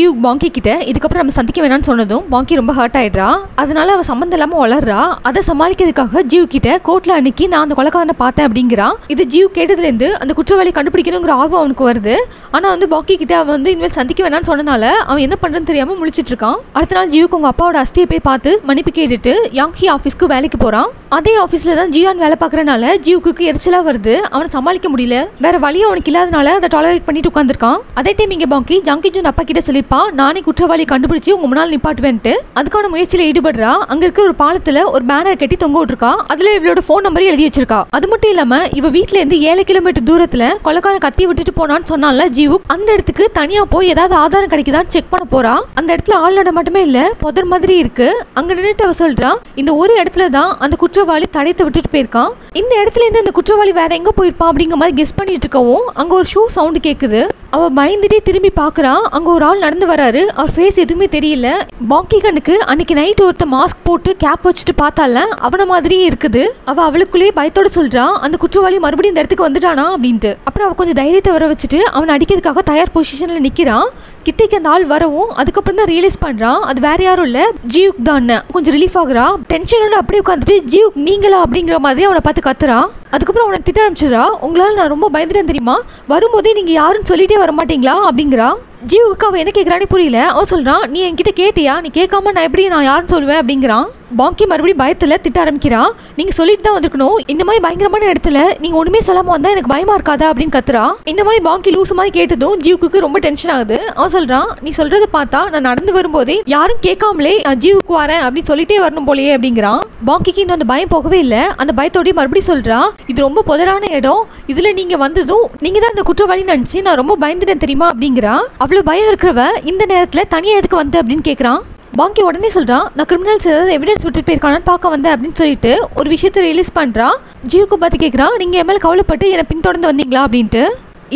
GU பாங்கி கிட்ட இதுக்கப்புறம் நம்ம சந்திக்க வேணாம்னு சொன்னதும் பாங்கி ரொம்ப ஹர்ட் ஆயிடுறா. அதனால அவ சம்பந்தம் இல்லாம வளர்றா. அதை சமாளிக்கிறதுக்காக ஜியூ கிட்ட கோர்ட்ல அன்னைக்கு நான் அந்த கொலைக்காரனை பார்த்தேன் அப்படிங்கிறான். இது ஜியூ கேட்டதுல இருந்து அந்த குற்றவாளி கண்டுபிடிக்கணுங்கிற ஆர்வம் அவனுக்கு வருது. ஆனா பாங்கி கிட்ட அவன் இனிமேல் சந்திக்க வேணாம்னு சொன்னனால அவன் என்ன பண்றதுன்னு தெரியாம முழிச்சிட்டு இருக்கான். அடுத்த நாள் ஜியூக்கு உங்க அப்பாவோட அஸ்தியை போய் பார்த்து மன்னிப்பு கேட்டுட்டு யாங்ஹி ஆபீஸ்க்கு வேலைக்கு போறான். அதே ஆபீஸ்ல தான் ஜியான் வேலை பார்க்கறனால ஜியூக்கு எரிச்சலா வருது. அவனை சமாளிக்க முடியல. வேற வழியும் அவனுக்கு இல்லாதனால அதை டாலரேட் பண்ணிட்டு உட்காந்துருக்கான். அதே டைம் இங்க பாங்கி ஜங்கி ஜூன் அப்பா கிட்ட சொல்லிப்பா நானே குற்றவாளி கண்டுபிடிச்சு உங்க முன்னால் நிப்பாட்டுவேன்ட்டு அதுக்கான முயற்சியில ஈடுபடுறா. அங்க இருக்கிற ஒரு பாலத்துல ஒரு பேனர் கட்டி தொங்க விட்டுருக்கா. அதுல இவளோட போன் நம்பரையும் எழுதி வச்சிருக்கா. அது மட்டும் இல்லாம இவ வீட்டுல இருந்து 7 கிலோமீட்டர் தூரத்துல கொலைக்காரன் கத்தி விட்டுட்டு போனான்னு சொன்னால ஜீவு அந்த இடத்துக்கு தனியா போய் ஏதாவது ஆதாரம் கிடைக்குதான்னு செக் பண்ண போறா. அந்த இடத்துல ஆள் நட மட்டுமே இல்ல, புதர் மாதிரி இருக்கு. அங்க நின்னுட்டு அவ சொல்றா இந்த ஒரு இடத்துல தான் அந்த குற்றவாளி தடைத்து விட்டுட்டு போயிருக்கான். இந்த இடத்துல இருந்து அந்த குற்றவாளி வேற எங்க போயிருப்பான் அப்படிங்கிற மாதிரி கெஸ் பண்ணிட்டு இருக்கவும் அங்க ஒரு ஷூ சவுண்ட் கேக்குது. அவ பயந்துட்டே திரும்பி பாக்குறா. அங்க ஒரு ஆள் நடந்து வராரு. அவர் ஃபேஸ் எதுவுமே தெரியல. பாங்கி கண்ணுக்கு அன்னைக்கு நைட் ஒருத்த மாஸ்க் போட்டு கேப் வச்சுட்டு பார்த்தால அவன மாதிரியே இருக்குது. அவ அவளுக்குள்ளேயே பயத்தோட சொல்றா அந்த குற்றவாளி மறுபடியும் இந்த இடத்துக்கு வந்துட்டானா அப்படின்ட்டு. அப்புறம் அவ கொஞ்சம் தைரியத்தை வர வச்சுட்டு அவனை அடிக்கிறதுக்காக தயார் பொசிஷன்ல நிக்கிறான். கிட்டேக்கு அந்த ஆள் வரவும் அதுக்கப்புறம் தான் ரியலைஸ் பண்றான் அது வேற யாரும் இல்ல ஜியூக் தான். கொஞ்சம் ரிலீஃப் ஆகுறா. டென்ஷனோட அப்படியே உட்காந்துட்டு ஜியூக் நீங்களா அப்படிங்கிற மாதிரி அவனை பார்த்து கத்துறா. அதுக்கப்புறம் அவனை திட்ட ஆரம்பிச்சிடறா. உங்களால நான் ரொம்ப பயந்துட்டேன் தெரியுமா, வரும்போதே நீங்க யாருன்னு சொல்லிட்டே வர மாட்டீங்களா அப்படிங்கிறா. ஜியூக்கு அவன் என்ன கேட்கறானே புரியல. அவன் சொல்றான் நீ என்கிட்ட கேட்டியா, நீ கேட்காம நான் எப்படி நான் யாருன்னு சொல்லுவேன் அப்படிங்கிறான். பாங்கி மறுபடியும் பயத்துல திட்ட ஆரம்பிக்கிறான். நீங்க சொல்லிட்டு தான் வந்துருக்கணும். இந்த மாதிரி பயங்கரமான இடத்துல நீங்க ஒண்ணுமே சொல்லாம வந்தா எனக்கு பயமா இருக்காதா அப்படின்னு கத்துறா. இந்த மாதிரி பாங்கி லூசு மாதிரி கேட்டதும் ஜியூக்கு ரொம்ப டென்ஷன் ஆகுது. அவன் சொல்றான் நீ சொல்றத பார்த்தா நான் நடந்து வரும்போதே யாரும் கேட்காமலே ஜியூக்கு வரேன் அப்படின்னு சொல்லிட்டே வரணும் போலயே அப்படிங்கிறான். பாங்கிக்கு இன்னும் அந்த பயம் போகவே இல்லை. அந்த பயத்தோடய மறுபடியும் சொல்றா இது ரொம்ப புதரான இடம், இதுல நீங்க வந்ததும் நீங்க தான் அந்த குற்றவாளி நினைச்சு நான் ரொம்ப பயந்துட்டேன் தெரியுமா அப்படிங்கிறா. அவ்வளவு பயம் இருக்கிறவ இந்த நேரத்துல தனியா எதுக்கு வந்து அப்படின்னு கேட்கறான். பாங்கி உடனே சொல்றான் நான் கிரிமினல்ஸ் ஏதாவது எவிடன்ஸ் விட்டுட்டு போயிருக்கானு பார்க்க வந்தேன் அப்படின்னு சொல்லிட்டு ஒரு விஷயத்த ரிலீஸ் பண்றான். ஜியூக்கு பார்த்து கேட்கறான் நீங்க என் மேல கவலைப்பட்டு என்னை பின்தொடர்ந்து வந்தீங்களா அப்படின்ட்டு.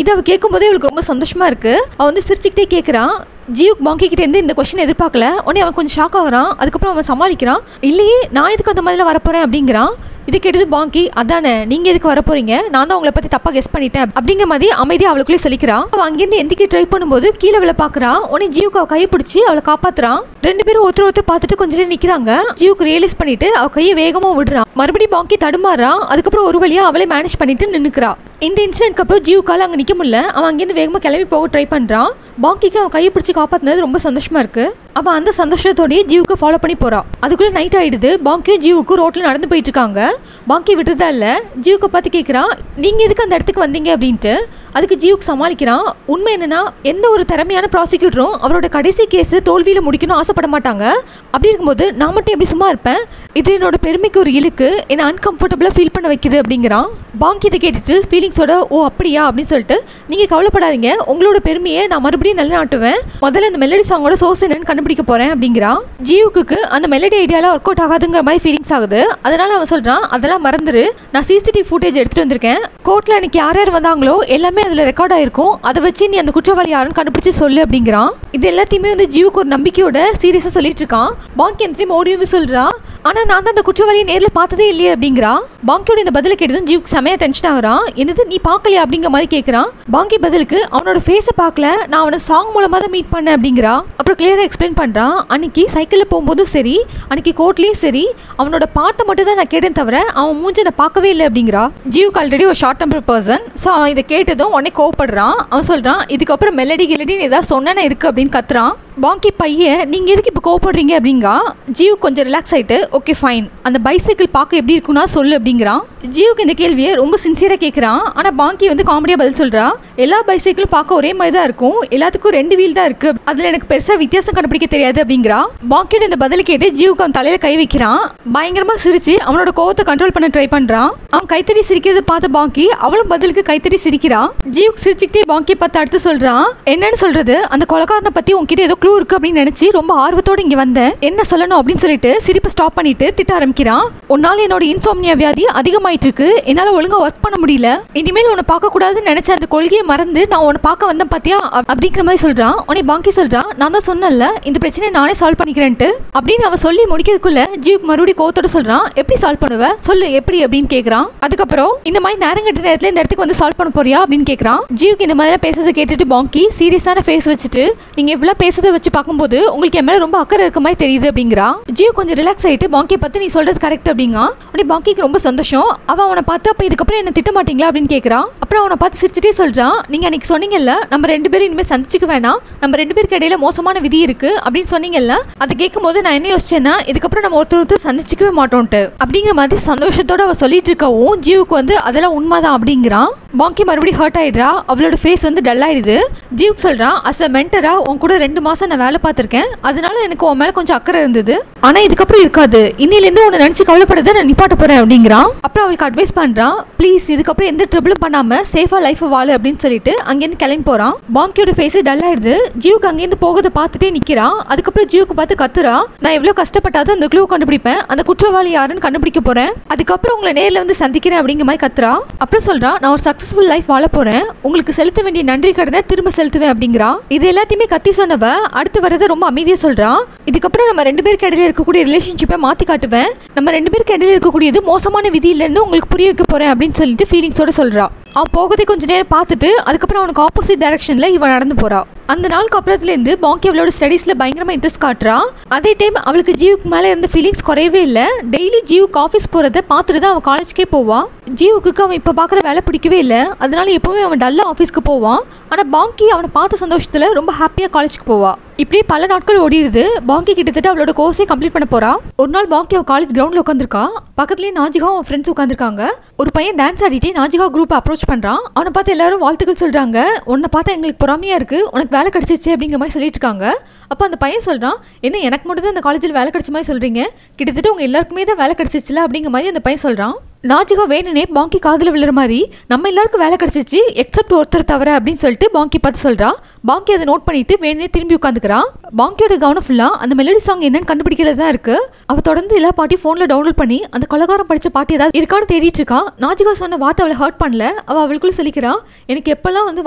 இதை அவ கேட்கும் போதே அவளுக்கு ரொம்ப சந்தோஷமா இருக்கு. அவன் சிரிச்சுக்கிட்டே கேட்கறான். ஜியூக் பாங்கி கிட்ட இருந்து இந்த கொஸ்டின் எதிர்பார்க்கல. உடனே அவன் கொஞ்சம் ஷாக் ஆகுறான். அதுக்கப்புறம் அவன் சமாளிக்கிறான். இல்லையே நான் எதுக்கு அந்த மாதிரிலாம் வரப்போறேன் அப்படிங்கிறான். இதை கேட்டது பாங்கி அதானே நீங்க எதுக்கு வர போறீங்க, நான் தான் உங்களை பத்தி தப்பா கெஸ் பண்ணிட்டேன் அப்படிங்கிற மாதிரி அமைதியா அவளுக்குள்ளே சொல்லிக்கிறான். அவன் அங்கிருந்து எந்திக்க ட்ரை பண்ணும்போது கீழே விழ பாக்குறா. உடனே ஜியூக்கு அவ கையை பிடிச்சி அவளை காப்பாத்துறான். ரெண்டு பேரும் ஒருத்தர் பார்த்துட்டு கொஞ்ச நேரம் நிக்கிறாங்க. ஜியூக்கு ரியலைஸ் பண்ணிட்டு அவ கையை வேகமா விடுறான். மறுபடியும் பாங்கி தடுமாறா. அதுக்கப்புறம் ஒரு வழியா அவளே மேனேஜ் பண்ணிட்டு நின்னுக்கிறா. இந்த இன்சிடென்ட்க்கு அப்புறம் ஜியூக்கால அங்க நிக்க முடியல. அவன் அங்கிருந்து வேகமா கிளம்பி போக ட்ரை பண்றான். பாங்கிக்கு அவன் கையை பிடிச்சி காப்பாத்தினது ரொம்ப சந்தோஷமா இருக்கு. அவன் அந்த சந்தோஷத்தோடய ஜியூக்கு ஃபாலோ பண்ணி போறான். அதுக்குள்ள நைட் ஆயிடுது. பாங்கியும் ஜியூக்கு ரோட்ல நடந்து போயிட்டு இருக்காங்க. பாங்கி விட்டுறதா இல்ல. ஜியூக்கு பார்த்து கேட்கறான் நீங்க எதுக்கு அந்த இடத்துக்கு வந்தீங்க அப்படின்ட்டு. அதுக்கு ஜியூக்கு சமாளிக்கிறான். உண்மை என்னன்னா எந்த ஒரு திறமையான ப்ராசிக்யூட்டரும் அவரோட கடைசி கேஸ் தோல்வியில முடிக்கணும் ஆசைப்பட மாட்டாங்க. அப்படி இருக்கும்போது நான் மட்டும் எப்படி சும்மா இருப்பேன், இது என்னோட பெருமைக்கு ஒரு இழுக்கு, என்ன அன்கம்ஃபர்டபுளா ஃபீல் பண்ண வைக்குது அப்படிங்கிறான். பாங்கி இதை கேட்டுட்டு ஃபீலிங்ஸோட ஓ அப்படியா அப்படின்னு சொல்லிட்டு நீங்க கவலைப்படாதீங்க, உங்களோட பெருமையை நான் மறுபடியும் நிலைநாட்டுவேன், முதல்ல அந்த மெலடி சாங்கோட சோர்ஸ் என்னன்னு கண்டுபிடிக்க போறேன் அப்படிங்கிறான். ஜியூக்கு அந்த மெலடி ஐடியால ஒர்க் அவுட் ஆகாதுங்கிற மாதிரி ஃபீலிங்ஸ் ஆகுது. அதனால அவன் சொல்றான் அதெல்லாம் மறந்துரு, நான் சிசிடிவி ஃபுட்டேஜ் எடுத்துட்டு வந்திருக்கேன், கோர்ட்ல எனக்கு யார் யார் வந்தாங்களோ எல்லாமே அதுல ரெக்கார்ட் ஆயிருக்கும், அதை வச்சு நீ அந்த குற்றவாளி யாருன்னு கண்டுபிடிச்சு சொல்லு அப்படிங்கிறான். இது எல்லாத்தையுமே ஜியூக்கு ஒரு நம்பிக்கையோட சீரியஸா சொல்லிட்டு இருக்கான். பாங்கி அந்த டைம் ஓடி சொல்றா ஆனா நான் தான் அந்த குற்றவாளியை நேர்ல பார்த்ததே இல்லையே அப்படிங்கிறா. பாங்கியோட இந்த பதில கேட்டதும் ஜியூக்கு செமையா டென்ஷன் ஆகுறான். என்னது நீ பார்க்கலையா அப்படிங்கிற மாதிரி கேட்கறான். பாங்கி பதிலுக்கு அவனோட ஃபேஸை பார்க்கல, நான் அவனை சாங் மூலமா தான் மீட் பண்ணேன் அப்படிங்கிறா. அப்புறம் கிளியரா எக்ஸ்பிளைன் பண்றான். அன்னைக்கு சைக்கிள்ல போகும்போதும் சரி, அன்னைக்கு கோர்ட்லயும் சரி, அவனோட பாட்டை மட்டும் தான் நான் கேட்டேன் தவிர அவன் மூஞ்ச நான் பார்க்கவே இல்லை அப்படிங்கிறா. ஜியூக்கு ஆல்ரெடி ஒரு ஷார்ட் டெம்பர் பர்சன். ஸோ அவன் இதை கேட்டதும் உடனே கோவப்படுறான். அவன் சொல்றான் இதுக்கப்புறம் மெலடி கிலடின்னு ஏதாவது சொன்னா இருக்கு அப்படின்னு கத்துறான். பாங்கி பையன் நீங்க எதுக்கு இப்போ கோவப்படுறீங்க அப்படிங்கா. ஜியூ கொஞ்சம் ரிலாக்ஸ் ஆயிட்டு ஓகே ஃபைன், அந்த பைசைக்கிள் பார்க்க எப்படி இருக்குன்னா சொல்லு அப்படிங்கிறான். ஜியூக்கு இந்த கேள்வியை ரொம்ப சின்சியரா கேட்கறான். ஆனா பாங்கி காமெடியா பதில் சொல்றா எல்லா பைசைக்கிளும் பார்க்க ஒரே மாதிரி தான் இருக்கும், எல்லாத்துக்கும் 2 வீல் தான் இருக்கு, அதுல எனக்கு பெருசா வித்தியாசம் கண்டுபிடிக்க தெரியாது அப்படிங்கிறா. பாங்கியோட இந்த பதில் கேட்டு ஜியூக்கு அவன் தலையில கை வைக்கிறான். பயங்கரமா சிரிச்சு அவனோட கோவத்தை கண்ட்ரோல் பண்ண ட்ரை பண்றான். அவன் கைத்தறி சிரிக்கிறத பார்த்து பாங்கி அவளும் பதிலுக்கு கைத்தறி சிரிக்கிறான். ஜியூக்கு சிரிச்சுக்கிட்டே பாங்கி பார்த்து அடுத்து சொல்றான் என்னன்னு சொல்றது, அந்த கொலைக்காரனை பத்தி உன்கிட்ட ஏதோ க்ளூ இருக்கு அப்படின்னு நினைச்சு ரொம்ப ஆர்வத்தோட இங்க வந்தேன், என்ன சொல்லணும் அப்படின்னு சொல்லிட்டு சிரிப்பை ஸ்டாப் பண்ணிட்டு திட்ட ஆரம்பிக்கிறான். உன்னால என்னோட இன்சோம்னியா வியாதி அதிகமாயிட்டு அதிகமாயிட்டு இருக்கு, என்னால ஒழுங்கா ஒர்க் பண்ண முடியல, இனிமேல் உன்னை பார்க்க கூடாதுன்னு நினைச்ச அந்த கொள்கையை மறந்து நான் உன்னை பார்க்க வந்தேன் பாத்தியா அப்படிங்கிற மாதிரி சொல்றான். உடனே பாங்கி சொல்றான், நான் தான் சொன்னல இந்த பிரச்சனையை நானே சால்வ் பண்ணிக்கிறேன்ட்டு அப்படின்னு அவன் சொல்லி முடிக்கிறதுக்குள்ள ஜியூக் மறுபடியும் கோவத்தோட சொல்றான், எப்படி சால்வ் பண்ணுவ சொல்லு எப்படி அப்படின்னு கேக்குறான். அதுக்கப்புறம் இந்த மாதிரி நேரம் கட்ட நேரத்துல இந்த இடத்துக்கு வந்து சால்வ் பண்ண போறியா அப்படின்னு கேக்குறான். ஜியூக் இந்த மாதிரி பேசுறதை கேட்டுட்டு பாங்கி சீரியஸான ஃபேஸ் வச்சுட்டு, நீங்க இவ்வளவு பேசுறதை வச்சு பார்க்கும்போது உங்களுக்கு என் மேல ரொம்ப அக்கறை இருக்க மாதிரி தெரியுது அப்படிங்கிறா. ஜியூக் கொஞ்சம் ரிலாக்ஸ் ஆயிட்டு பாங்கியை பார்த்து நீ சொல்றது கரெக்ட் அப்படிங்க. உடனே பாங்கிக்கு ரொம்ப சந்தோஷம். அவன் அவனை பார்த்து அப்ப இதுக்கப்புறம் என்ன திட்ட மாட்டீங்களா அப்படின்னு கேக்குறான். அப்புறம் அவனை பார்த்து சிரிச்சுட்டே சொல்றான், நீங்க அன்னைக்கு சொன்னீங்கல்ல நம்ம 2 பேரும் இனிமேல் சந்திச்சுக்க வேணாம், நம்ம 2 பேருக்கு இடையில மோசமான விதி இருக்கு அப்படின்னு சொன்னீங்கல்ல, அதை கேட்கும் போது நான் என்ன யோசிச்சேன்னா இதுக்கப்புறம் நம்ம ஒருத்தர் சந்திச்சுக்கவே மாட்டோம்ட்டு அப்படிங்கிற மாதிரி சந்தோஷத்தோட அவ சொல்லிட்டு இருக்கவும் ஜியூக்கு வந்து அதெல்லாம் உண்மைதான் அப்படிங்கிறான். பாங்கி மறுபடியும் ஹர்ட் ஆயிடுறா. அவளோட ஃபேஸ் வந்து டல் ஆயிடுது. ஜியூக் சொல்றான், அஸ் அ மென்டரா உன் கூட 2 மாசம் நான் வேலை பார்த்திருக்கேன், அதனால எனக்கு உன் மேல கொஞ்சம் அக்கறை இருந்தது, ஆனா இதுக்கப்புறம் இருக்காது, இன்னில இருந்து உன்னை நினைச்சு கவலைப்படாத நான் நிப்பாட்ட போறேன் அப்படிங்கிறான். அப்புறம் அவளுக்கு அட்வைஸ் பண்றான், ப்ளீஸ் இதுக்கப்புறம் எந்த ட்ரபிளும் பண்ணாம சேஃபா லைஃப் வாழு அப்படின்னு சொல்லிட்டு அங்கேருந்து கிளம்பி போறான். பாங்கியோட ஃபேஸ் டல் ஆயிடுது. ஜியூக்கு அங்கேருந்து போகிறத பார்த்துட்டே நிக்கிறான். அதுக்கப்புறம் ஜியூக்கு பார்த்து கத்துறா, நான் எவ்வளவு கஷ்டப்பட்டாதான் அந்த க்ளூ கண்டுபிடிப்பேன், அந்த குற்றவாளி யாருன்னு கண்டுபிடிக்க போறேன், அதுக்கப்புறம் உங்களை நேரில் வந்து சந்திக்கிறேன் அப்படிங்கிற மாதிரி கத்துறா. அப்புறம் சொல்றான், நான் ஒரு சக்சஸ்ஃபுல் லைஃப் வாழ போறேன், உங்களுக்கு செலுத்த வேண்டிய நன்றி கடனை திரும்ப செலுத்துவேன் அப்படிங்கிறா. இது எல்லாத்தையுமே கத்தி சொன்னவ அடுத்து வரதை ரொம்ப அமைதியா சொல்றான். இதுக்கப்புறம் நம்ம 2 பேருக்கு இடையில இருக்கக்கூடிய ரிலேஷன்ஷிப்பை மாத்தி காட்டுவேன், நம்ம 2 பேருக்கு இடையில இருக்கக்கூடியது மோசமான விதி இல்லைன்னு உங்களுக்கு புரிய வைக்க போறேன் அப்படின்னு சொல்லிட்டு ஃபீலிங்ஸோட சொல்றா. அவன் போகதை கொஞ்ச நேரம் பார்த்துட்டு அதுக்கப்புறம் அவனுக்கு ஆப்போசிட் டைரக்ஷன்ல இவன் நடந்து போறா. அந்த நாளுக்கு அப்புறத்துலேருந்து பாங்கி அவளோட ஸ்டடீஸ்ல பயங்கரமா இன்ட்ரெஸ்ட் காட்டுறா. அதே டைம் அவளுக்கு ஜீவுக்கு மேலே இருந்த ஃபீலிங்ஸ் குறையவே இல்லை. டெய்லி ஜீவுக்கு ஆஃபீஸ் போறதை பார்த்துட்டு தான் அவன் காலேஜ்க்கே போவான். ஜீவுக்கு அவன் இப்போ பார்க்குற வேலை பிடிக்கவே இல்லை, அதனால எப்பவுமே அவன் டல்லாக ஆஃபீஸ்க்கு போவான். ஆனால் பாங்கி அவனை பார்த்த சந்தோஷத்தில் ரொம்ப ஹாப்பியாக காலேஜ்க்கு போவான். இப்படியே பல நாட்கள் ஓடிடுது. பாங்கி கிட்டத்தட்ட அவளோட கோர்ஸே கம்ப்ளீட் பண்ண போறா. ஒரு நாள் பாங்கி அவள் காலேஜ் கிரவுண்டில் உட்காந்துருக்கா. பக்கத்துலேயே நாஜிகா அவன் ஃப்ரெண்ட்ஸ் உட்காந்துருக்காங்க. ஒரு பையன் டான்ஸ் ஆடிட்டே நாஜிகா குரூப் அப்ரோச் பண்றான். அவனை பார்த்து எல்லாரும் வாழ்த்துக்கள் சொல்றாங்க. உன்னை பார்த்தா எங்களுக்கு பொறாமையா இருக்கு, உனக்கு வேலை கிடைச்சிச்சு அப்படிங்கிற மாதிரி சொல்லிட்டு இருக்காங்க. அப்போ அந்த பையன் சொல்றான், என்ன எனக்கு மட்டும் தான் அந்த காலேஜில் வேலை கிடைச்ச மாதிரி சொல்றீங்க, கிட்டத்தட்ட உங்க எல்லாருக்குமே தான் வேலை கிடைச்சிச்சுல அப்படிங்கிற மாதிரி அந்த பையன் சொல்றான். நாஜிகா வேணுனே பாங்கி காதில் விழுற மாதிரி நம்ம எல்லாருக்கும் வேலை கிடைச்சிச்சு எக்ஸப்ட் ஒருத்தர் தவிர அப்படின்னு சொல்லிட்டு பாங்கி பார்த்து சொல்றா. பாங்கி அதை நோட் பண்ணிட்டு வேணுனே திரும்பி உட்காந்துக்கிறான். பாங்கியோட கவனம் ஃபுல்லா அந்த மெலடி சாங் என்னன்னு கண்டுபிடிக்கிறது தான் இருக்கு. அவ தொடர்ந்து எல்லா பாட்டியும் ஃபோன்ல டவுன்லோட் பண்ணி அந்த கொலகாரம் படிச்ச பாட்டி ஏதாவது இருக்கான்னு தேடிட்டு இருக்கா. நாஜிகா சொன்ன வார்த்தை அவளை ஹர்ட் பண்ணல. அவளுக்குள்ள சொல்லிக்கிறான், எனக்கு எப்பெல்லாம் வந்து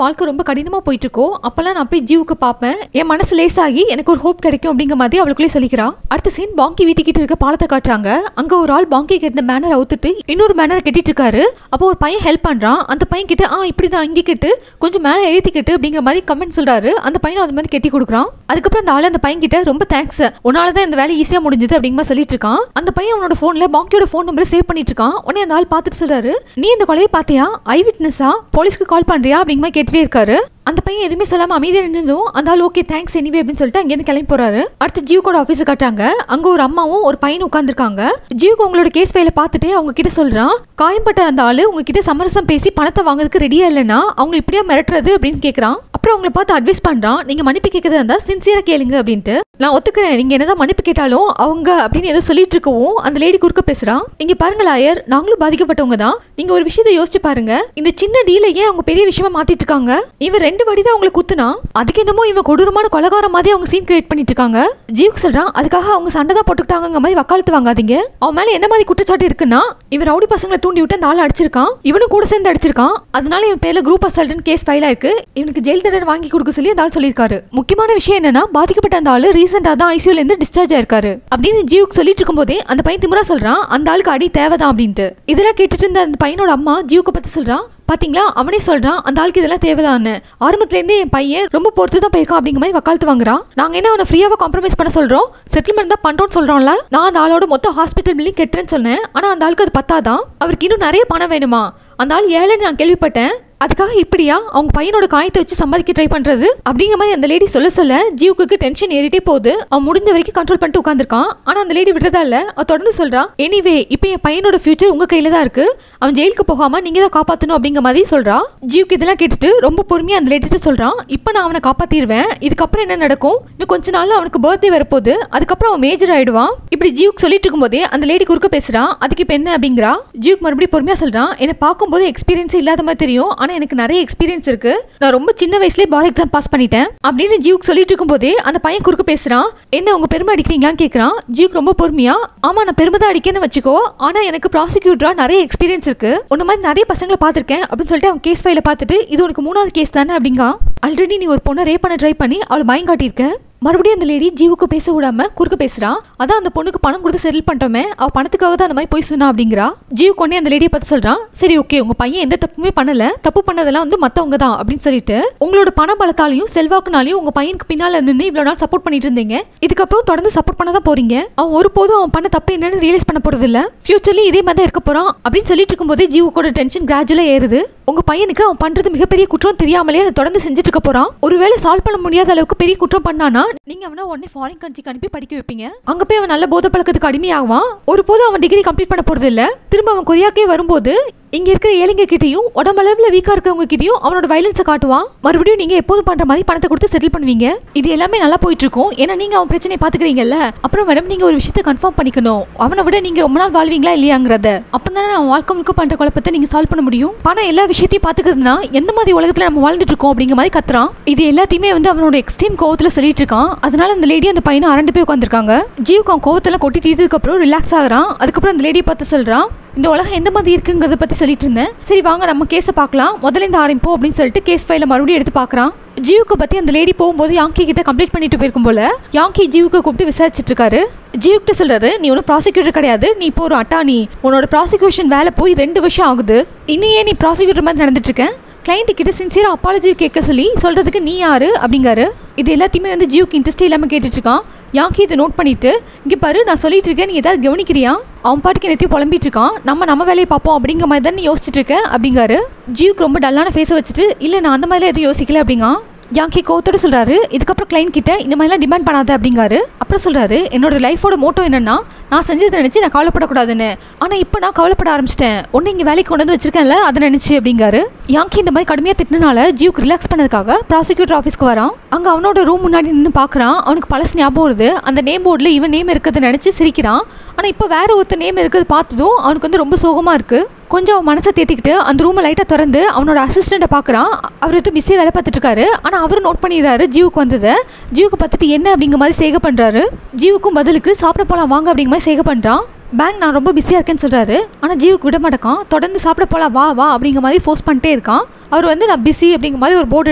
வாழ்க்கை ரொம்ப கடினமா போயிட்டு இருக்கோ அப்பெல்லாம் நான் போய் ஜீவுக்கு பார்ப்பேன், என் மனசு லேசாகி எனக்கு ஒரு ஹோப் கிடைக்கும் அப்படிங்கிற மாதிரி அவளுக்குள்ளே சொல்லிக்கிறான். அடுத்த சீன் பாங்கி வீட்டுக்கிட்ட இருக்க பாலத்தை காட்டுறாங்க. அங்க ஒரு ஆள் பாங்கி கிட்ட பேனர் அவுத்துட்டு இன்னொரு பேனர் கட்டிட்டு இருக்காரு. அப்போ ஒரு பையன் ஹெல்ப் பண்றான். அந்த பையன் கிட்ட இப்படிதான் இங்கே கெட்டு கொஞ்சம் மேலே எழுதிக்கிட்டு அப்படிங்கிற மாதிரி கமெண்ட் சொல்றாரு. அந்த பையனும் அது மாதிரி கெட்டி கொடுக்குறான். அதுக்கப்புறம் அந்த ஆள் அந்த பையன் கிட்ட ரொம்ப தேங்க்ஸ், உன்னாலதான் இந்த வேலை ஈஸியா முடிஞ்சது அப்படிங்கிற மாதிரி சொல்லிட்டு இருக்கான். அந்த பையன் அவனோட போன்ல பாங்கியோட போன் நம்பரை சேவ் பண்ணிட்டு இருக்கான். உடனே அந்த ஆள் பார்த்துட்டு சொல்றாரு, நீ இந்த கொலையை பார்த்தியா, ஐ விட்னஸா, போலீஸ்க்கு கால் பண்றியா அப்படிங்கிற மாதிரி கேட்டுட்டே இருக்காரு. அந்த பையன் எதுவுமே சொல்லாம அமைதியா நின்னும் அந்த ஆள் ஓகே தேங்க்ஸ் எனிவே அப்படின்னு சொல்லிட்டு அங்கேருந்து கிளம்பி போறாரு. அடுத்து ஜீவுக்கோட ஆஃபீஸை காட்டுறாங்க. அங்க ஒரு அம்மாவும் ஒரு பையனும் உட்காந்துருக்காங்க. ஜீவுக்கு உங்களோட கேஸ் ஃபைலை பார்த்துட்டு அவங்க கிட்ட சொல்றான், காயம்பட்ட அந்த ஆளு உங்ககிட்ட சமரசம் பேசி பணத்தை வாங்குறதுக்கு ரெடியா இல்லைன்னா அவங்க இப்படியா மிரட்டுறது அப்படின்னு கேட்கறான். அப்புறம் அவங்களை பார்த்து அட்வைஸ் பண்றான், நீங்க மன்னிப்பு கேட்கறதா இருந்தா சின்சியரா கேளுங்க அப்படின்ட்டு. நான் ஒத்துக்கிறேன், நீங்க என்னதான் மன்னிப்பு கேட்டாலும் அவங்க அப்படின்னு ஏதோ சொல்லிட்டு இருக்கவும் அந்த லேடி குறுக்க பேசுறான். இங்க பாருங்க லாயர், நாங்களும் பாதிக்கப்பட்டவங்க தான், நீங்க ஒரு விஷயத்தை யோசிச்சு பாருங்க, இந்த சின்ன டீல ஏன் அவங்க பெரிய விஷயமா மாத்திட்டு இருக்காங்க, இவன் 2 வடி தான் அவங்களை குத்துனா அதுக்கு என்னமோ இவன் கொடூரமான கொலகாரம் மாதிரி அவங்க சீன் கிரியேட் பண்ணிட்டு இருக்காங்க. ஜீவுக்கு சொல்றான், அதுக்காக அவங்க சண்டை தான் போட்டுக்கிட்டாங்க மாதிரி வக்காலத்து வாங்காதீங்க, அவன் மேல என்ன மாதிரி குற்றச்சாட்டு இருக்குன்னா இவன் ரவுடி பசங்களை தூண்டி விட்டு அந்த ஆளை அடிச்சிருக்கான், இவனும் கூட சேர்ந்து அடிச்சிருக்கான், அதனால இவன் பேர்ல குரூப் அசால்ட்னு கேஸ் ஃபைல் ஆயிருக்கு, இவனுக்கு ஜெயில் தண்டனை வாங்கி கொடுக்க சொல்லி அந்த ஆள் சொல்லியிருக்காரு. முக்கியமான விஷயம் என்னன்னா பாதிக்கப்பட்ட அந்த ஆளு ரீசெண்டா தான் ஐசியூல இருந்து டிஸ்சார்ஜ் ஆயிருக்காரு அப்படின்னு ஜீவுக்கு சொல்லிட்டு இருக்கும் போதே அந்த பையன் திமிரா சொல்றான், அந்த ஆளுக்கு அடி தேவைதான் அப்படின்ட்டு. இதெல்லாம் கேட்டுட்டு இருந்த அந்த பையனோட அம்மா ஜீவுக்கு பத்தி சொல்றான், பாத்தீங்களா அவனே சொல்றான் அந்த ஆளுக்கு இதெல்லாம் தேவைதான்னு, ஆரம்பத்துல இருந்தே என் பையன் ரொம்ப பொறுத்து தான் போயிருக்கான் அப்படிங்கிற மாதிரி வக்காலத்து வாங்குறான். நாங்க என்ன அவனை ஃப்ரீயாவா காம்ப்ரமைஸ் பண்ண சொல்றோம், செட்டில்மெண்ட் தான் பண்றோம்னு சொல்றோம்ல, நான் அந்த ஆளோட மொத்த ஹாஸ்பிட்டல் பில்லிங் கெட்டுறேன்னு சொன்னேன், ஆனா அந்த ஆளுக்கு அது பத்தாதான், அவருக்கு இன்னும் நிறைய பணம் வேணுமா, அந்த ஆள் ஏழைன்னு நான் கேள்விப்பட்டேன், அதுக்காக இப்படியா அவங்க பையனோட காயத்தை வச்சு சம்பாதிக்க ட்ரை பண்றது அப்படிங்கிற மாதிரி அந்த லேடி சொல்ல ஜீவுக்கு டென்ஷன் ஏறிட்டே போகுது. அவன் முடிஞ்ச வரைக்கும் கண்ட்ரோல் பண்ணிட்டு உட்காந்துருக்கான். ஆனா அந்த லேடி விடுறதா இல்ல, அவ தொடர்ந்து சொல்றான், எனிவே இப்போ என் பையனோட ஃபியூச்சர் உங்க கையில தான் இருக்கு, அவன் ஜெயிலுக்கு போகாம நீங்க தான் காப்பாத்தணும் அப்படிங்கிற மாதிரி சொல்றா. ஜீவுக்கு இதெல்லாம் கேட்டுட்டு ரொம்ப பொறுமையா அந்த லேடிட்டு சொல்றான், இப்போ நான் அவனை காப்பாத்திடுவேன், இதுக்கப்புறம் என்ன நடக்கும், இன்னும் கொஞ்ச நாள்ல அவனுக்கு பர்த்டே வரப்போகுது, அதுக்கப்புறம் அவன் மேஜர் ஆயிடுவான். இப்படி ஜீவுக்கு சொல்லிட்டு இருக்கும் போதே அந்த லேடி குறுக்க பேசுறான், அதுக்கு இப்போ என்ன அப்படிங்கிறா. ஜீவுக்கு மறுபடியும் பொறுமையா சொல்றான், என்னை பார்க்கும்போது எக்ஸ்பீரியன்ஸ் இல்லாத மாதிரி தெரியும், ஆனா எனக்கு நிறைய எக்ஸ்பீரியன்ஸ் இருக்கு, நான் ரொம்ப சின்ன வயசுலேயே பார் எக்ஸாம் பாஸ் பண்ணிட்டேன் அப்படின்னு ஜியூக் சொல்லிட்டு இருக்கும்போதே அந்த பையன் குறுக்க பேசுறான். என்ன உங்க பெருமை அடிக்கிறீங்களான்னு கேட்கறான். ஜியூக் ரொம்ப பொறுமையா, ஆமா நான் பெருமை தான் அடிக்கேன்னு வச்சுக்கோ, ஆனா எனக்கு ப்ராசிக்யூட்டரா நிறைய எக்ஸ்பீரியன்ஸ் இருக்கு, உன்ன மாதிரி நிறைய பசங்களை பார்த்திருக்கேன் அப்படின்னு சொல்லிட்டு அவன் கேஸ் ஃபைல பார்த்துட்டு இது உனக்கு 3வது கேஸ் தானே அப்படிங்க. ஆல்ரெடி நீ ஒரு பொண்ணை ரேப் பண்ண ட்ரை பண்ணி அவளை பயம் காட்டியிருக்க. மறுபடியும் அந்த லேடி ஜீவுக்கு பேச விடாம குறுக்க பேசுறா. அதான் அந்த பொண்ணுக்கு பணம் கொடுத்து செட்டில் பண்ணிட்டோமே, அவ பணத்துக்காக தான் அந்த மாதிரி போய் சொன்னா அப்படிங்கிறா. ஜீவ் கொண்டே அந்த லேடியை பார்த்து சொல்றான், சரி ஓகே உங்க பையன் எந்த தப்புமே பண்ணல, தப்பு பண்ணதெல்லாம் வந்து மத்தவங்க தான் அப்படின்னு சொல்லிட்டு உங்களோட பண பலத்தாலையும் செல்வாக்குனாலையும் உங்க பையனுக்கு பின்னால நின்று இவ்வளவு நாள் சப்போர்ட் பண்ணிட்டு இருந்தீங்க, இதுக்கப்புறம் தொடர்ந்து சப்போர்ட் பண்ண தான் போறீங்க. அவன் ஒருபோதும் அவன் பண்ண தப்பு என்னன்னு ரியலைஸ் பண்ண போறது இல்ல, ஃபியூச்சர்லி இதே மாதிரி தான் இருக்க போறான் அப்படின்னு சொல்லிட்டு இருக்கும்போதே ஜீவுக்கோட டென்ஷன் கிராஜுவலா ஏறுது. உங்க பையனுக்கு அவன் பண்றது மிகப்பெரிய குற்றம் தெரியாமலே அதை தொடர்ந்து செஞ்சுட்டு இருக்க போறான். ஒருவேளை சால்வ் பண்ண முடியாத அளவுக்கு பெரிய குற்றம் பண்ணானா நீங்க அவனை உடனே ஃபாரின் கண்ட்ரிக்கு அனுப்பி படிக்க வைப்பீங்க. அங்க போய் அவன் நல்ல போதை பழக்கத்துக்கு அடிமையாகுவான். ஒரு போதும் அவன் டிகிரி கம்ப்ளீட் பண்ண போறது இல்ல. திரும்ப அவன் கொரியாக்கே வரும்போது இங்க இருக்கிற ஏழைங்க கிட்டையும் உடம்பளவுல வீக்கா இருக்கிறவங்க கிட்டையும் அவனோட வயலன்ஸை காட்டுவான். மறுபடியும் நீங்க எப்போதும் பண்ற மாதிரி பணத்தை கொடுத்து செட்டில் பண்ணுவீங்க. இது எல்லாமே நல்லா போயிட்டு இருக்கும், ஏன்னா நீங்க அவன் பிரச்சனையை பாத்துக்கிறீங்கல்ல. அப்புறம் மேடம் நீங்க ஒரு விஷயத்தை கன்ஃபார்ம் பண்ணிக்கணும், அவனை விட நீங்க ரொம்ப நாள் வாழ்வீங்களா இல்லையாங்கிறத. அப்பதானே அவன் வாழ்க்கை முழுக்க பண்ற குழப்பத்தை நீங்க சால்வ் பண்ண முடியும். பணம் எல்லா விஷயத்தையும் பாத்துக்கிறதுனா எந்த மாதிரி உலகத்துல நம்ம வாழ்ந்துட்டு இருக்கோம் அப்படிங்கிற மாதிரி கத்துறான். இது எல்லாத்தையுமே வந்து அவனோட எக்ஸ்ட்ரீம் கோவத்துல சொல்லிட்டு இருக்கான். அதனால அந்த லேடி அந்த பையனை அரண்டு போய் உட்காந்துருக்காங்க. ஜீவுக்கு அவன் கோவத்தெல்லாம் கொட்டி தீர்த்ததுக்கு அப்புறம் ரிலாக்ஸ் ஆகுறான். அதுக்கப்புறம் அந்த லேடியை பார்த்து சொல்றான், இந்த உலகம் எந்த மாதிரி இருக்குங்கிறத பத்தி சொல்லிட்டு இருந்தேன், சரி வாங்க நம்ம கேஸை பார்க்கலாம், முதல்ல இந்த ஆரம்பிப்போம் அப்படின்னு சொல்லிட்டு கேஸ் ஃபைல மறுபடியும் எடுத்து பார்க்கறான். ஜீவுக்கு பத்தி அந்த லேடி போகும்போது யாங்கி கிட்ட கம்ப்ளீட் பண்ணிட்டு போயிருக்கும் போல யாங்கி ஜீவுக்கு கூப்பிட்டு விசாரிச்சுட்டு இருக்காரு. ஜீவுக்கிட்ட சொல்றாரு, நீ ஒன்றும் ப்ராசிக்யூட்டர் கிடையாது, நீ இப்போ ஒரு அட்டானி, உன்னோட ப்ராசிக்யூஷன் வேலை போய் 2 வருஷம் ஆகுது, இன்னும் ஏன் நீ ப்ராசிக்யூட்டர் மாதிரி நடந்துட்டு இருக்க, கிளைண்ட் கிட்ட சின்சியரா அப்பாலஜி கேட்க சொல்லி சொல்றதுக்கு நீ யாரு அப்படிங்காரு. இது எல்லாத்தையுமே வந்து ஜியூக்கு இன்ட்ரெஸ்டே இல்லாமல் கேட்டுட்டு இருக்கான். யாங்கி இதை நோட் பண்ணிட்டு, இங்கே பாரு நான் சொல்லிட்டு இருக்கேன், நீ ஏதாவது கவனிக்கிறியா, அவன் பாட்டுக்கு என்னத்தையும் புலம்பிட்டு இருக்கான், நம்ம வேலையை பார்ப்போம் அப்படிங்கிற மாதிரி தான் நீ யோசிச்சுட்டு இருக்க அப்படிங்காரு. ஜியூக்கு ரொம்ப டல்லான ஃபேஸை வச்சுட்டு, இல்லை நான் அந்த மாதிரிலாம் எதுவும் யோசிக்கல அப்படிங்க. யாங்கி கோவத்தோட சொல்றாரு, இதுக்கப்புறம் கிளைண்ட் கிட்ட இந்த மாதிரிலாம் டிமாண்ட் பண்ணாத அப்படிங்காரு. அப்புறம் சொல்றாரு, என்னோட லைஃபோட மோட்டோ என்னன்னா நான் செஞ்சதை நினைச்சு நான் கவலைப்படக்கூடாதுன்னு, ஆனா இப்போ நான் கவலைப்பட ஆரம்பிச்சிட்டேன், ஒன்னு இங்கே வேலைக்கு கொண்டு வந்து வச்சிருக்கேன்ல அதை நினைச்சு அப்படிங்காரு. யாங்கி இந்த மாதிரி கடுமையாக திட்டினால ஜியூக்கு ரிலாக்ஸ் பண்ணதுக்காக ப்ராசிக்யூட்டர் ஆஃபீஸ்க்கு வரான். அங்கே அவனோட ரூம் முன்னாடி நின்று பார்க்குறான். அவனுக்கு பழசு ஞாபகம் வருது. அந்த நேம் போர்டில் இவன் நேம் இருக்கிறத நினச்சி சிரிக்கிறான். ஆனால் இப்போ வேற ஒருத்தர் நேம் இருக்கிறது பார்த்ததும் அவனுக்கு வந்து ரொம்ப சோகமாக இருக்குது. கொஞ்சம் அவன் மனசை தேத்திக்கிட்டு அந்த ரூமை லைட்டாக திறந்து அவனோட அசிஸ்டண்ட்டை பார்க்குறான். அவர் வந்து பிஸியாக வேலை பார்த்துட்டு இருக்காரு. ஆனால் அவரும் நோட் பண்ணிடுறாரு ஜீவுக்கு வந்ததை. ஜீவுக்கு பார்த்துட்டு என்ன அப்படிங்கிற மாதிரி சேக பண்ணுறாரு. ஜீவுக்கும் பதிலுக்கு சாப்பிட போகலாம் வாங்க அப்படிங்கிற மாதிரி சேக பண்ணுறான். பேங்க் நான் ரொம்ப பிஸியாக இருக்கேன்னு சொல்கிறாரு. ஆனால் ஜீவுக்கு விட மாட்டேக்கான். தொடர்ந்து சாப்பிட போகலாம் வா வா அப்படிங்கிற மாதிரி ஃபோர்ஸ் பண்ணிட்டே இருக்கான். அவர் வந்து நான் பிஸி அப்படிங்கிற மாதிரி ஒரு போர்டு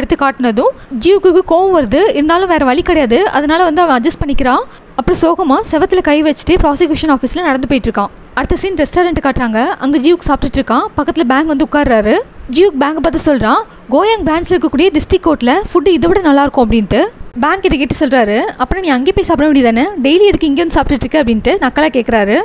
எடுத்து காட்டினதும் ஜீவுக்கு கோவம் வருது. இருந்தாலும் வேறு வழி கிடையாது. அதனால வந்து அவன் அட்ஜஸ்ட் பண்ணிக்கிறான். அப்புறம் சோகமாக செவத்தில் கை வச்சுட்டு ப்ராசிக்யூஷன் ஆஃபீஸில் நடந்து போயிட்டு இருக்கான். அடுத்த சீன் ரெஸ்டாரண்ட் காட்டுறாங்க. அங்கே ஜீவுக்கு சாப்பிட்டுட்டு இருக்கான். பக்கத்தில் பேங்க் வந்து உட்கார்றாரு. ஜீவுக்கு பேங்கை பார்த்து சொல்கிறான், கோயாங் பிரான்ச்சில் இருக்கக்கூடிய டிஸ்ட்ரிக்ட் கோர்ட்டில் ஃபுட்டு இதை விட நல்லாயிருக்கும் அப்படின்ட்டு. பேங்க் இதை கேட்டு சொல்கிறாரு, அப்புறம் நீ அங்கே போய் சாப்பிட வேண்டியதானே, டெய்லி எதுக்கு இங்கே வந்து சாப்பிட்டுட்டு இருக்க அப்படின்ட்டு நக்கலாக கேட்குறாரு.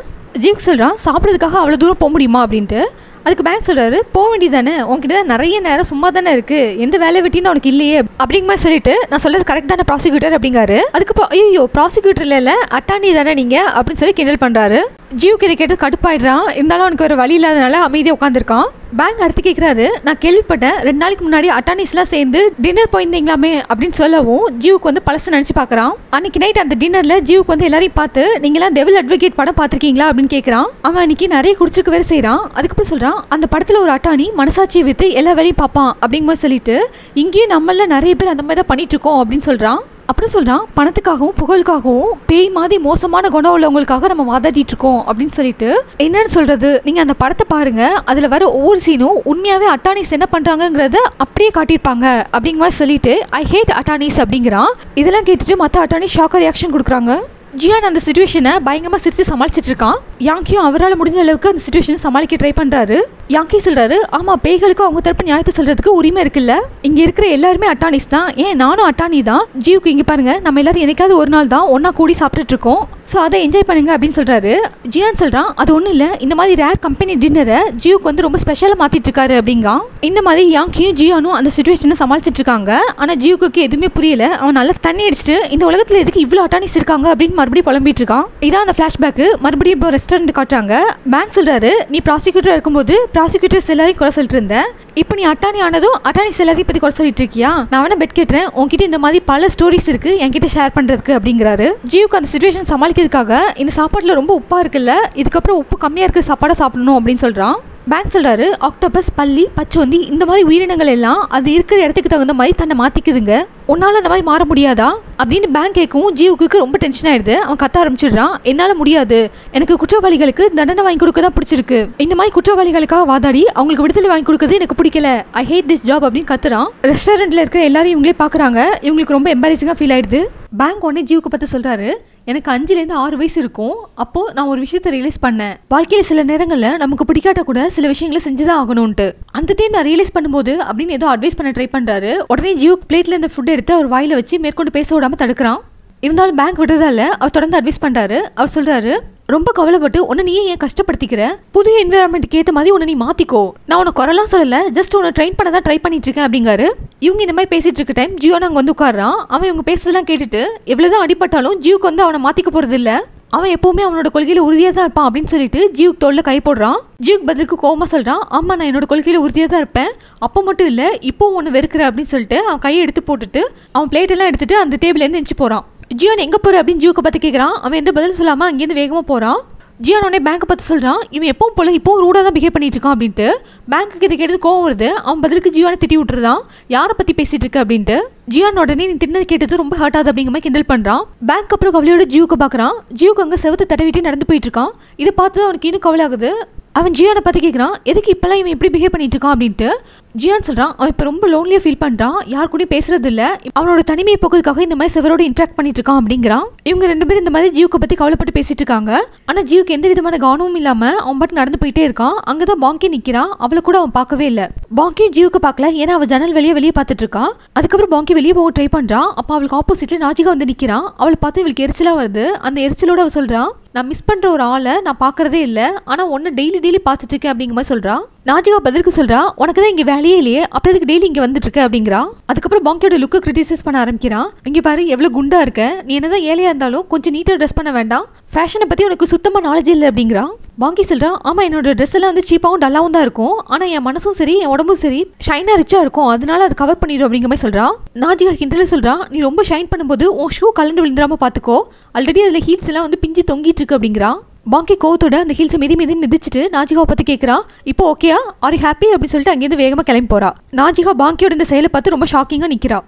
ஜீவுக்கு சொல்கிறான், சாப்பிட்றதுக்காக அவ்வளோ தூரம் போக முடியுமா அப்படின்ட்டு. அதுக்கு பேங்க் சொல்கிறாரு, போக வேண்டியதானே, உங்ககிட்ட தான் நிறைய நேரம் சும்மா தானே இருக்குது, எந்த வேலை வெட்டியும் தான் உனக்கு இல்லையே அப்படிங்கிற மாதிரி சொல்லிட்டு நான் சொல்கிறது கரெக்ட் தானே ப்ராசிக்யூட்டர் அப்படிங்காரு. அதுக்கப்புறம் ஐயோ ப்ராசிக்யூட்டர் இல்லை அட்டானி தானே நீங்கள் அப்படின்னு சொல்லி கிண்டல் பண்ணுறாரு. ஜீவுக்கு இதை கேட்டு கடுப்பாயிடுறான். இருந்தாலும் அவனுக்கு ஒரு வழி இல்லாதனால அமைதியாக உட்காந்துருக்கான். பேங்க் அடுத்து கேட்குறாரு, நான் கேள்விப்பட்டேன் 2 நாளைக்கு முன்னாடி அட்டானிஸ்லாம் சேர்ந்து டின்னர் போயிருந்தீங்களாமே அப்படின்னு சொல்லவும் ஜீவுக்கு வந்து பழசு நினச்சி பார்க்குறான். அன்னைக்கு நைட் அந்த டின்னரில் ஜீவுக்கு வந்து எல்லாரையும் பார்த்து நீங்களாம் டெவில் அட்வொகேட் படம் பார்த்துருக்கீங்களா அப்படின்னு கேட்குறான். அவன் அன்னைக்கு நிறைய குடிச்சிருக்க வேறு செய்கிறான். அதுக்கப்புறம் சொல்கிறான், அந்த படத்தில் ஒரு அட்டானி மனசாட்சியை விற்று எல்லா வேலையும் பார்ப்பான் அப்படிங்கிற சொல்லிட்டு இங்கேயும் நம்மள நிறைய பேர் அந்த மாதிரி தான் பண்ணிட்டு இருக்கோம் அப்படின்னு சொல்கிறான். அப்புறம் சொல்கிறான், பணத்துக்காகவும் புகழுக்காகவும் பேய் மாதிரி மோசமான குணம் உள்ளவங்களுக்காக நம்ம வாதாடிட்டு இருக்கோம் அப்படின்னு சொல்லிட்டு என்னன்னு சொல்கிறது, நீங்கள் அந்த படத்தை பாருங்கள், அதில் வர ஒவ்வொரு சீனும் உண்மையாகவே அட்டானிஸ் என்ன பண்ணுறாங்கிறத அப்படியே காட்டியிருப்பாங்க அப்படிங்கிற மாதிரி சொல்லிட்டு ஐ ஹேட் அட்டானிஸ் அப்படிங்கிறான். இதெல்லாம் கேட்டுட்டு மற்ற அட்டானிஸ் ஷாக்காக ரியாக்ஷன் கொடுக்குறாங்க. ஜியான் அந்த சிச்சுவேஷனை பயங்கரமாக சிரித்து சமாளிச்சிட்டு இருக்கான். யாங்கியும் அவரால் முடிஞ்ச அளவுக்கு அந்த சிச்சுவேஷனை சமாளிக்க ட்ரை பண்ணுறாரு. யாங்கி சொல்கிறாரு, ஆமாம் பேய்களுக்கு அவங்க தரப்பு நியாயத்தை சொல்கிறதுக்கு உரிமை இருக்குல்ல, இங்கே இருக்கிற எல்லாருமே அட்டானிஸ் தான், ஏன் நானும் அட்டானி தான். ஜியூக்கு இங்கே பாருங்கள், நம்ம எல்லாரும் என்னைக்காவது ஒரு நாள் தான் ஒன்றா கூடி சாப்பிட்டுட்டு இருக்கோம், ஸோ அதை என்ஜாய் பண்ணுங்க அப்படின்னு சொல்கிறாரு. ஜியான் சொல்கிறான், அது ஒன்றும் இல்லை, இந்த மாதிரி ரேர் கம்பெனி டின்னரை ஜியூக்கு வந்து ரொம்ப ஸ்பெஷலாக மாற்றிட்டு இருக்காரு அப்படிங்க. இந்த மாதிரி யாங்கியும் ஜியானும் அந்த சிச்சுவேஷனை சமாளிச்சிட்டு இருக்காங்க. ஆனால் ஜியூக்கு எதுவுமே புரியல. அவன் நல்லா தண்ணி அடிச்சுட்டு இந்த உலகத்தில் எதுக்கு இவ்வளோ அட்டானிஸ் இருக்காங்க அப்படின்னு மறுபடியும் புலம்பிட்டு இருக்கான். இதான் அந்த ஃப்ளாஷ்பேக்கு. மறுபடியும் இப்போ ரெஸ்டாரண்ட் காட்டுறாங்க. பேங்க் சொல்கிறாரு, நீ ப்ராசிக்யூட்டர் இருக்கும்போது ப்ராசிக்யூட்டர்ஸ் எல்லாரையும் குறை சொல்லிட்டு இருந்தேன், இப்போ நீ அட்டானி ஆனதும் அட்டானிஸ் எல்லாரையும் பற்றி குறை சொல்லிட்டு இருக்கியா, நான் வேணா பெட் கேட்டுறேன், உங்ககிட்ட இந்த மாதிரி பல ஸ்டோரிஸ் இருக்கு என்கிட்ட ஷேர் பண்ணுறதுக்கு அப்படிங்கிறாரு. ஜியூக்கு அந்த சிச்சுவேஷன் சமாளிக்கிறதுக்காக இந்த சாப்பாட்டில் ரொம்ப உப்பாக இருக்குல்ல, இதுக்கப்புறம் உப்பு கம்மியாக இருக்கிற சாப்பாடை சாப்பிடணும் அப்படின்னு சொல்கிறான். பேங்க் சொல்றாரு ஆக்டோபஸ், பல்லி, பச்சோந்தி இந்த மாதிரி உயிரினங்கள் எல்லாம் அது இருக்கிற இடத்துக்கு தகுந்த மாதிரி தன்னை மாத்திக்குதுங்க, உன்னால அந்த மாதிரி மாற முடியாதா அப்படின்னு பேங்க் கேட்கவும் ஜியோக்கு ரொம்ப டென்ஷன் ஆயிடுது. அவன் கத்த ஆரம்பிச்சிடுறான், என்னால முடியாது, எனக்கு குற்றவாளிகளுக்கு தண்டனை வாங்கி கொடுக்க தான் பிடிச்சிருக்கு, இந்த மாதிரி குற்றவாளிகளுக்காக வாதாடி அவங்களுக்கு விடுதலை வாங்கி கொடுக்கறது எனக்கு பிடிக்கல, ஐ ஹேட் திஸ் ஜாப் அப்படின்னு கத்துறான். ரெஸ்டாரண்ட்ல இருக்கிற எல்லாரும் இவங்களே பாக்குறாங்க. இவங்களுக்கு ரொம்ப எம்பாரசிங்கா ஃபீல் ஆயிடுது. பேங்க் உடனே ஜியோக்கு பார்த்து சொல்றாரு, எனக்கு 5லேருந்து 6 வயசு இருக்கும், அப்போ நான் ஒரு விஷயத்தை ரியலைஸ் பண்ணேன், வாழ்க்கையில சில நேரங்களில் நமக்கு பிடிக்காட்ட கூட சில விஷயங்களை செஞ்சுதான் ஆகணும்ட்டு. அந்த டைம் நான் ரியலைஸ் பண்ணும்போது அப்படின்னு ஏதோ அட்வைஸ் பண்ண ட்ரை பண்றாரு. உடனே ஜியோக்கு பிளேட்ல இந்த ஃபுட் எடுத்து அவர் வாயில வச்சு மேற்கொண்டு பேச விடாம தடுக்கிறான். இருந்தாலும் பேங்க் விடுறதால அவர் தொடர்ந்து அட்வைஸ் பண்றாரு. அவர் சொல்றாரு, ரொம்ப கவலைப்பட்டு உன்னை நீயே ஏன் கஷ்டப்படுத்திக்கிற, புது என்விரான்மெண்ட்டுக்கு ஏற்ற மாதிரி உன்னை நீ மாத்திக்கோ, நான் உன்னை குறலாம் சொல்லல, ஜஸ்ட் உன்னை ட்ரெயின் பண்ண தான் ட்ரை பண்ணிட்டு இருக்கேன் அப்படிங்காரு. இவங்க இந்த மாதிரி பேசிட்டு இருக்க டைம் ஜியோனா அங்கே வந்து உட்காரான். அவன் இவங்க பேசுறதெல்லாம் கேட்டுட்டு எவ்வளவுதான் அடிப்பட்டாலும் ஜியோக்கு வந்து அவனை மாத்திக்க போறது இல்ல, அவன் எப்பவுமே அவனோட கொள்கையில உறுதியாக தான் இருப்பான் அப்படின்னு சொல்லிட்டு ஜியோக்கு தோல்ல கை போடுறான். ஜியோக்கு பதிலுக்கு கோவமா சொல்றான், ஆமா நான் என்னோட கொள்கையில உறுதியாக தான் இருப்பேன், அப்போ மட்டும் இல்ல இப்போ ஒன்று வெறுக்கிற அப்படின்னு சொல்லிட்டு அவன் கையை எடுத்து போட்டுட்டு அவன் பிளேட் எல்லாம் எடுத்துட்டு அந்த டேபிள்ல இருந்து எஞ்சி போறான். ஜியோன் எங்க போற அப்படின்னு ஜியோக்கு பார்த்து கேட்கறான். அவன் எந்த பதிலும் சொல்லாம அங்கேருந்து வேகமா போறான். ஜியான் உடனே பேங்கை பார்த்து சொல்றான், இவன் எப்பவும் போல இப்போ ரூடாக தான் பிஹேவ் பண்ணிட்டு இருக்கான் அப்படின்ட்டு. பேங்க்கு இதை கேட்டு கோவம் வருது. அவன் பதிலுக்கு ஜியானை திட்டி விட்டுருதான், யாரை பத்தி பேசிட்டு இருக்க அப்படின்ட்டு. ஜியான் உடனே நீ தின்னது கேட்டது ரொம்ப ஹர்ட் ஆகுது அப்படிங்கிற மாதிரி கிண்டல் பண்றான். பேங்க் அப்புறம் கவலையோட ஜியோக்கு பாக்குறான். ஜியோக்கு அங்க செவத்தை தடவிட்டு நடந்து போயிட்டு இருக்கான். இதை பார்த்து அவனுக்கு இன்னும் கவலை ஆகுது. அவன் ஜியானை பார்த்து கேட்குறான், எதுக்கு இப்பெல்லாம் இவன் எப்படி பிஹேவ் பண்ணிட்டு இருக்கான் அப்படின்ட்டு. ஜியான் சொல்றான், அவன் இப்போ ரொம்ப லோன்லியாக ஃபீல் பண்ணுறான், யார் கூடயும் பேசுறது இல்லை, அவனோட தனிமையை போக்குறதுக்காக இந்த மாதிரி செவரோட இன்ட்ராக்ட் பண்ணிட்டு இருக்கான் அப்படிங்கிறான். இவங்க 2 பேரும் இந்த மாதிரி ஜியோக்கை பற்றி கவலைப்பட்டு பேசிட்டு இருக்காங்க. ஆனால் ஜியோக்கு எந்த விதமான கவனமும் இல்லாமல் அவன் பாட்டு நடந்து போயிட்டே இருக்கான். அங்கே தான் பாங்கி நிற்கிறான். அவளை கூட அவன் பார்க்கவே இல்லை. பாங்கி ஜியோக்கு பார்க்கல, ஏன்னா அவள் ஜன்னல் வெளியே பார்த்துட்டு இருக்கான். அதுக்கப்புறம் பாங்கி வெளியே போக ட்ரை பண்ணுறான். அப்போ அவளுக்கு ஆப்போசிட்ல நாஜிகா வந்து நிற்கிறான். அவளை பார்த்து இவளுக்கு எரிச்சலாக வருது. அந்த எரிச்சலோட அவள் சொல்கிறான், நான் மிஸ் பண்ணுற ஒரு ஆளை நான் பார்க்கறதே இல்லை, ஆனால் ஒன்று டெய்லி பார்த்துட்டு இருக்கேன் அப்படிங்கிற மாதிரி சொல்கிறான். நாஜிகா பதிலுக்கு சொல்றா, உனக்கு தான் இங்கே வேலையே இல்லையே, அப்போ டெய்லி இங்கே வந்துட்டு இருக்க அப்படிங்கிறான். அதுக்கப்புறம் பாங்கியோட லுக்கை கிரிட்டிசைஸ் பண்ண ஆரம்பிக்கிறான். இங்கே பாரு எவ்வளோ குண்டா இருக்க, நீ என்னதான் ஏழையா இருந்தாலும் கொஞ்சம் நீட்டாக ட்ரெஸ் பண்ண வேண்டாம், ஃபேஷனை பற்றி உனக்கு சுத்தமாக நாலேஜ் இல்லை அப்படிங்கிறான். பாங்கி சொல்கிறான், ஆமாம் என்னோட ட்ரெஸ் எல்லாம் வந்து சீப்பாகவும் டல்லாகவும் தான் இருக்கும், ஆனால் என் மனசும் சரி என் உடம்பும் சரி ஷைனாக ரிச்சாக இருக்கும், அதனால அதை கவர் பண்ணிடும் அப்படிங்கிற மாதிரி சொல்கிறான். நாஜிகா கிண்டல சொல்கிறான், நீ ரொம்ப ஷைன் பண்ணும்போது உன் ஷூ கலண்டு விழுந்துடாம பார்த்துக்கோ, ஆல்ரெடி அதில் ஹீல்ஸ் எல்லாம் வந்து பிஞ்சு தொங்கிட்டு இருக்கு அப்படிங்கிறான். பாங்கி கோவத்தோட அந்த ஹீல்ஸை மிதிச்சுட்டு நாஜிகாவை பார்த்து கேட்குறா, இப்போ ஓகேயா, ஆர் யூ ஹாப்பி அப்படின்னு சொல்லிட்டு அங்கேருந்து வேகமாக கிளம்பி போறா. நாஜிகா பாங்கியோட இந்த செயலை பார்த்து ரொம்ப ஷாக்கிங்காக நிற்கிறா.